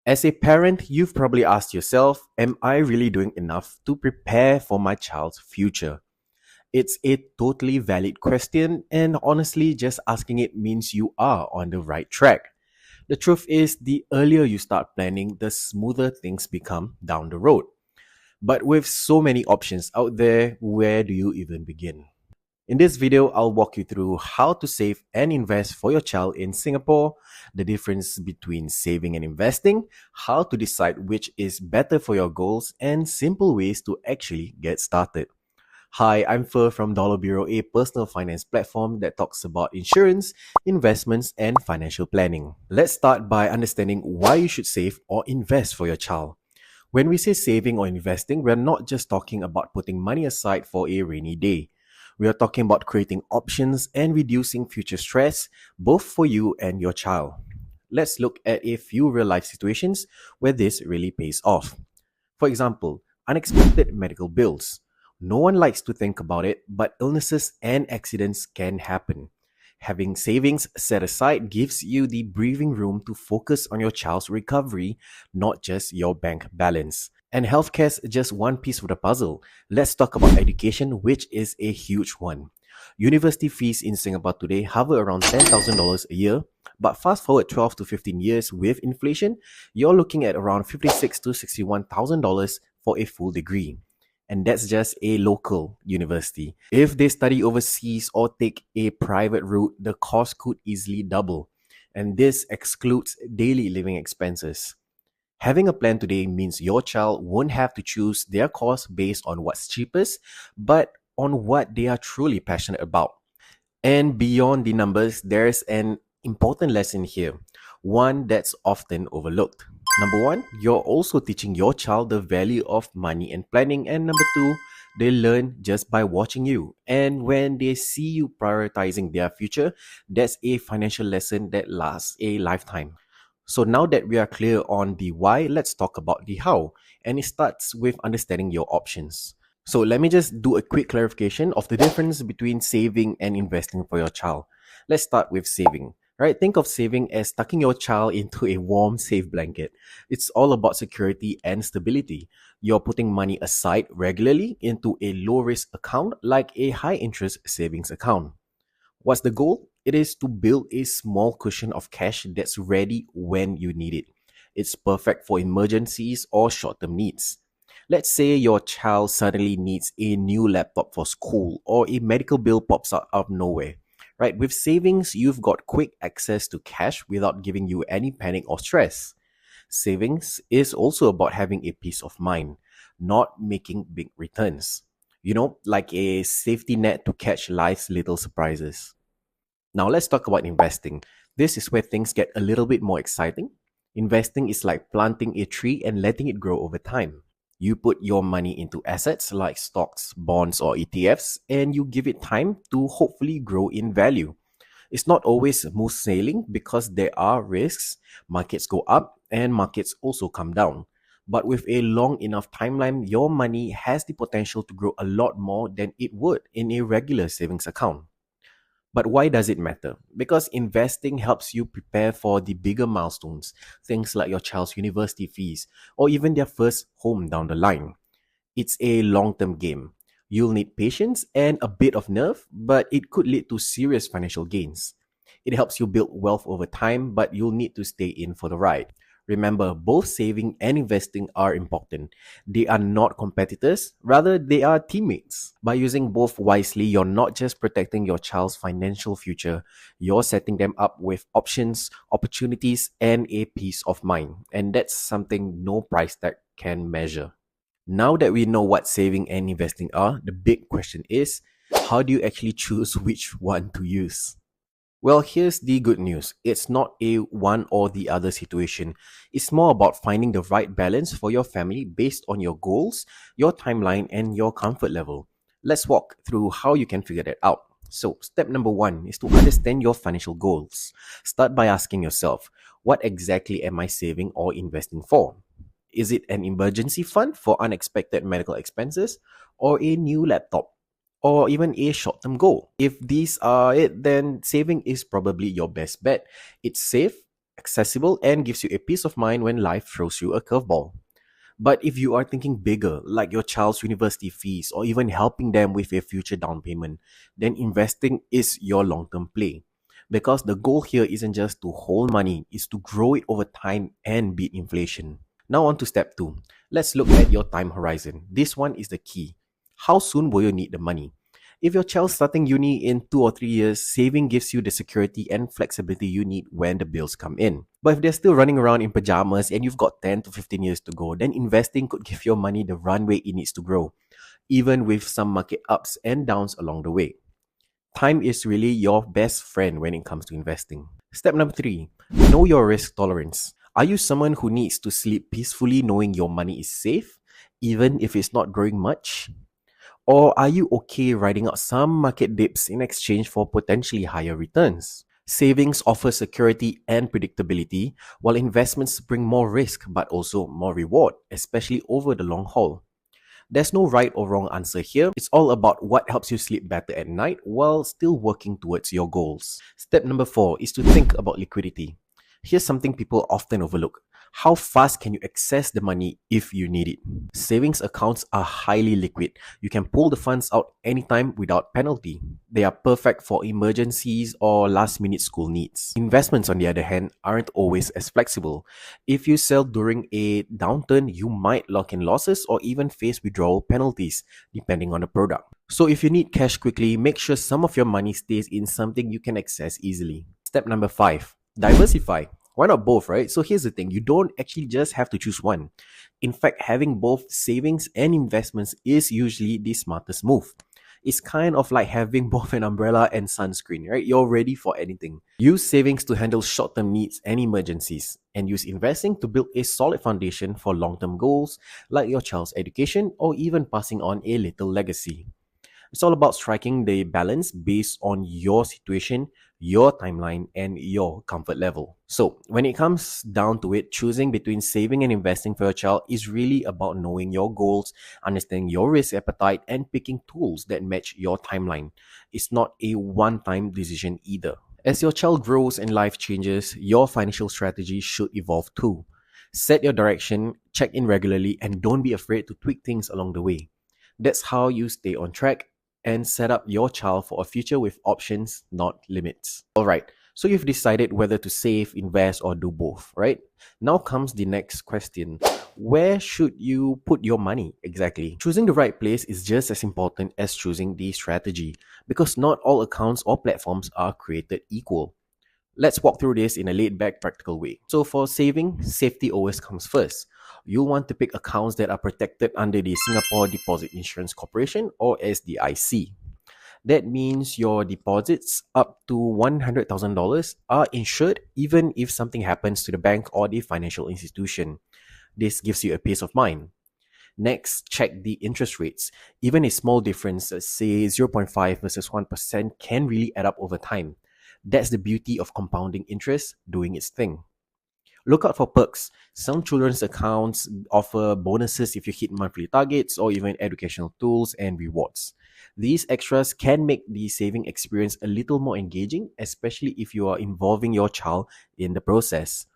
As a parent, you've probably asked yourself, am I really doing enough to prepare for my child's future? It's a totally valid question, and honestly, just asking it means you are on the right track. The truth is, the earlier you start planning, the smoother things become down the road. But with so many options out there, where do you even begin? In this video, I'll walk you through how to save and invest for your child in Singapore, the difference between saving and investing, how to decide which is better for your goals, and simple ways to actually get started. Hi, I'm Fer from Dollar Bureau, a personal finance platform that talks about insurance, investments, and financial planning. Let's start by understanding why you should save or invest for your child. When we say saving or investing, we're not just talking about putting money aside for a rainy day. We are talking about creating options and reducing future stress, both for you and your child. Let's look at a few real life situations where this really pays off. For example, unexpected medical bills. No one likes to think about it, but illnesses and accidents can happen. Having savings set aside gives you the breathing room to focus on your child's recovery, not just your bank balance. And healthcare's just one piece of the puzzle. Let's talk about education, which is a huge one. University fees in Singapore today hover around $10,000 a year, but fast forward 12 to 15 years with inflation, you're looking at around $56,000 to $61,000 for a full degree. And that's just a local university. If they study overseas or take a private route, the cost could easily double. And this excludes daily living expenses. Having a plan today means your child won't have to choose their course based on what's cheapest, but on what they are truly passionate about. And beyond the numbers, there's an important lesson here, one that's often overlooked. Number one, you're also teaching your child the value of money and planning. And number two, they learn just by watching you. And when they see you prioritizing their future, that's a financial lesson that lasts a lifetime. So now that we are clear on the why, let's talk about the how. And it starts with understanding your options. So let me just do a quick clarification of the difference between saving and investing for your child. Let's start with saving. Right? Think of saving as tucking your child into a warm, safe blanket. It's all about security and stability. You're putting money aside regularly into a low risk account like a high interest savings account. What's the goal? It is to build a small cushion of cash that's ready when you need it. It's perfect for emergencies or short term needs. Let's say your child suddenly needs a new laptop for school or a medical bill pops out of nowhere. Right? With savings, you've got quick access to cash without giving you any panic or stress. Savings is also about having a peace of mind, not making big returns. Like a safety net to catch life's little surprises. Now let's talk about investing. This is where things get a little bit more exciting. Investing is like planting a tree and letting it grow over time. You put your money into assets like stocks, bonds, or ETFs, and you give it time to hopefully grow in value. It's not always smooth sailing because there are risks. Markets go up and markets also come down. But with a long enough timeline, your money has the potential to grow a lot more than it would in a regular savings account. But why does it matter? Because investing helps you prepare for the bigger milestones, things like your child's university fees or even their first home down the line. It's a long-term game. You'll need patience and a bit of nerve, but it could lead to serious financial gains. It helps you build wealth over time, but you'll need to stay in for the ride. Remember, both saving and investing are important. They are not competitors, rather, they are teammates. By using both wisely, you're not just protecting your child's financial future, you're setting them up with options, opportunities, and a peace of mind. And that's something no price tag can measure. Now that we know what saving and investing are, the big question is, how do you actually choose which one to use? Well, here's the good news. It's not a one or the other situation. It's more about finding the right balance for your family based on your goals, your timeline, and your comfort level. Let's walk through how you can figure that out. So, step number one is to understand your financial goals. Start by asking yourself, what exactly am I saving or investing for? Is it an emergency fund for unexpected medical expenses or a new laptop? Or even a short term goal. If these are it, then saving is probably your best bet. It's safe, accessible, and gives you a peace of mind when life throws you a curveball. But if you are thinking bigger, like your child's university fees or even helping them with a future down payment, then investing is your long term play. Because the goal here isn't just to hold money, it's to grow it over time and beat inflation. Now, on to step two. Let's look at your time horizon. This one is the key. How soon will you need the money? If your child's starting uni in 2 or 3 years, saving gives you the security and flexibility you need when the bills come in. But if they're still running around in pajamas and you've got 10 to 15 years to go, then investing could give your money the runway it needs to grow, even with some market ups and downs along the way. Time is really your best friend when it comes to investing. Step number three, know your risk tolerance. Are you someone who needs to sleep peacefully knowing your money is safe, even if it's not growing much? Or are you okay riding out some market dips in exchange for potentially higher returns? Savings offer security and predictability, while investments bring more risk but also more reward, especially over the long haul. There's no right or wrong answer here. It's all about what helps you sleep better at night while still working towards your goals. Step number four is to think about liquidity. Here's something people often overlook. How fast can you access the money if you need it? Savings accounts are highly liquid. You can pull the funds out anytime without penalty. They are perfect for emergencies or last minute school needs. Investments, on the other hand, aren't always as flexible. If you sell during a downturn, you might lock in losses or even face withdrawal penalties, depending on the product. So if you need cash quickly, make sure some of your money stays in something you can access easily. Step number five, diversify. Why not both, right? So here's the thing, you don't actually just have to choose one. In fact, having both savings and investments is usually the smartest move. It's kind of like having both an umbrella and sunscreen, right? You're ready for anything. Use savings to handle short-term needs and emergencies, and use investing to build a solid foundation for long-term goals like your child's education or even passing on a little legacy. It's all about striking the balance based on your situation, your timeline, and your comfort level. So, when it comes down to it, choosing between saving and investing for your child is really about knowing your goals, understanding your risk appetite, and picking tools that match your timeline. It's not a one time decision either. As your child grows and life changes, your financial strategy should evolve too. Set your direction, check in regularly, and don't be afraid to tweak things along the way. That's how you stay on track and set up your child for a future with options, not limits. Alright, so you've decided whether to save, invest, or do both, right? Now comes the next question. Where should you put your money exactly? Choosing the right place is just as important as choosing the strategy, because not all accounts or platforms are created equal. Let's walk through this in a laid-back, practical way. So for saving, safety always comes first. You'll want to pick accounts that are protected under the Singapore Deposit Insurance Corporation, or SDIC. That means your deposits up to $100,000 are insured even if something happens to the bank or the financial institution. This gives you a peace of mind. Next, check the interest rates. Even a small difference, say 0.5 versus 1%, can really add up over time. That's the beauty of compounding interest doing its thing. Look out for perks. Some children's accounts offer bonuses if you hit monthly targets or even educational tools and rewards. These extras can make the saving experience a little more engaging, especially if you are involving your child in the process.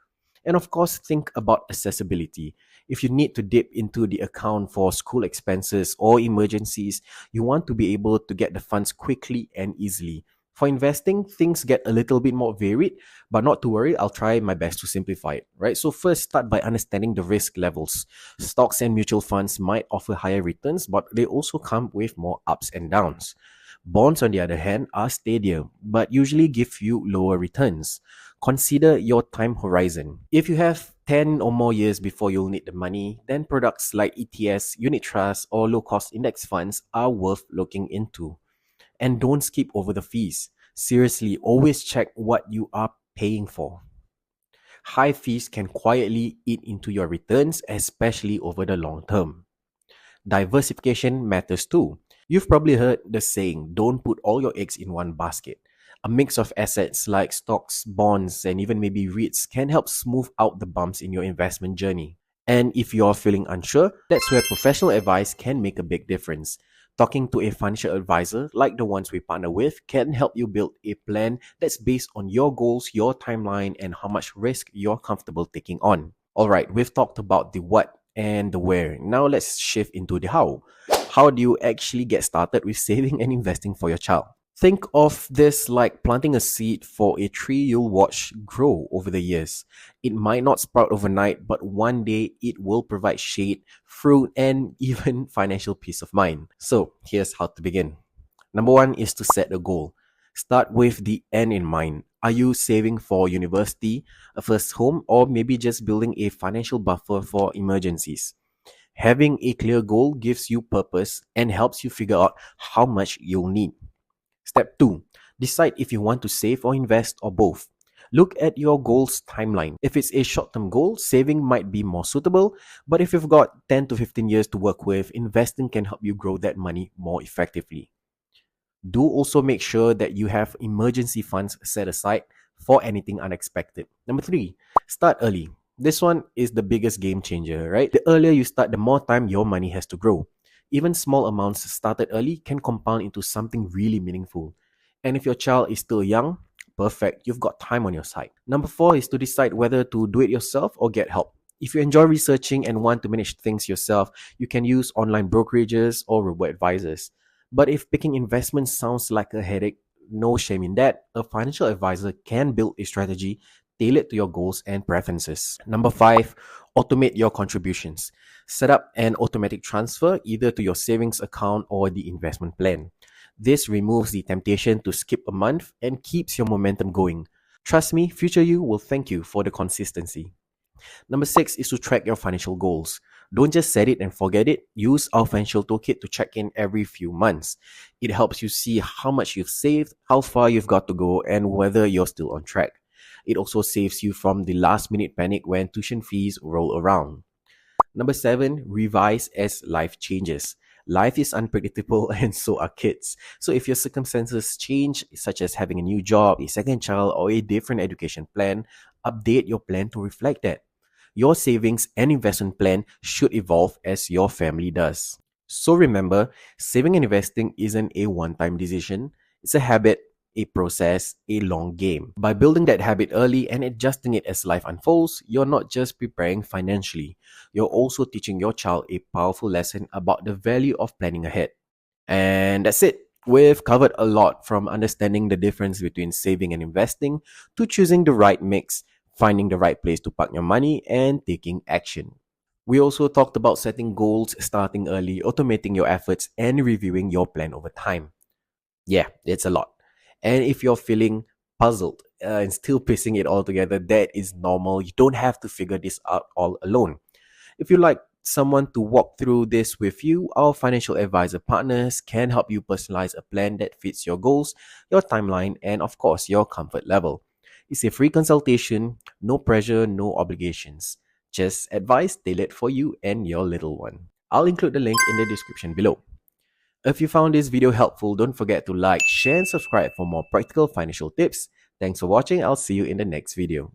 And of course, think about accessibility. If you need to dip into the account for school expenses or emergencies, you want to be able to get the funds quickly and easily. For investing, things get a little bit more varied, but not to worry, I'll try my best to simplify it, right? So first, start by understanding the risk levels. Stocks and mutual funds might offer higher returns, but they also come with more ups and downs. Bonds, on the other hand, are steadier, but usually give you lower returns. Consider your time horizon. If you have 10 or more years before you'll need the money, then products like ETS, unit trusts, or low-cost index funds are worth looking into. And don't skip over the fees. Seriously, always check what you are paying for. High fees can quietly eat into your returns, especially over the long term. Diversification matters too. You've probably heard the saying, don't put all your eggs in one basket. A mix of assets like stocks, bonds, and even maybe REITs can help smooth out the bumps in your investment journey. And if you're feeling unsure, that's where professional advice can make a big difference. Talking to a financial advisor like the ones we partner with can help you build a plan that's based on your goals, your timeline, and how much risk you're comfortable taking on. Alright, we've talked about the what and the where. Now let's shift into the how. How do you actually get started with saving and investing for your child? Think of this like planting a seed for a tree you'll watch grow over the years. It might not sprout overnight, but one day it will provide shade, fruit, and even financial peace of mind. So, here's how to begin. Number one is to set a goal. Start with the end in mind. Are you saving for university, a first home, or maybe just building a financial buffer for emergencies? Having a clear goal gives you purpose and helps you figure out how much you'll need. Step 2. Decide if you want to save or invest or both. Look at your goals timeline. If it's a short-term goal, saving might be more suitable, but if you've got 10 to 15 years to work with, investing can help you grow that money more effectively. Do also make sure that you have emergency funds set aside for anything unexpected. Number 3, start early. This one is the biggest game changer, right? The earlier you start, the more time your money has to grow. Even small amounts started early can compound into something really meaningful. And if your child is still young, perfect, you've got time on your side. Number 4 is to decide whether to do it yourself or get help. If you enjoy researching and want to manage things yourself, you can use online brokerages or robo-advisors. But if picking investments sounds like a headache, no shame in that. A financial advisor can build a strategy tailored to your goals and preferences. Number 5, automate your contributions. Set up an automatic transfer either to your savings account or the investment plan. This removes the temptation to skip a month and keeps your momentum going. Trust me, future you will thank you for the consistency. Number 6 is to track your financial goals. Don't just set it and forget it. Use our financial toolkit to check in every few months. It helps you see how much you've saved, how far you've got to go, and whether you're still on track. It also saves you from the last minute panic when tuition fees roll around. Number 7, revise as life changes. Life is unpredictable and so are kids. So if your circumstances change, such as having a new job, a second child, or a different education plan, update your plan to reflect that. Your savings and investment plan should evolve as your family does. So remember, saving and investing isn't a one-time decision. It's a habit, a process, a long game. By building that habit early and adjusting it as life unfolds, you're not just preparing financially, you're also teaching your child a powerful lesson about the value of planning ahead. And that's it. We've covered a lot, from understanding the difference between saving and investing to choosing the right mix, finding the right place to park your money, and taking action. We also talked about setting goals, starting early, automating your efforts, and reviewing your plan over time. Yeah, it's a lot. And if you're feeling puzzled and still piecing it all together, that is normal. You don't have to figure this out all alone. If you'd like someone to walk through this with you, our financial advisor partners can help you personalize a plan that fits your goals, your timeline, and of course, your comfort level. It's a free consultation, no pressure, no obligations. Just advice tailored for you and your little one. I'll include the link in the description below. If you found this video helpful, don't forget to like, share, and subscribe for more practical financial tips. Thanks for watching. I'll see you in the next video.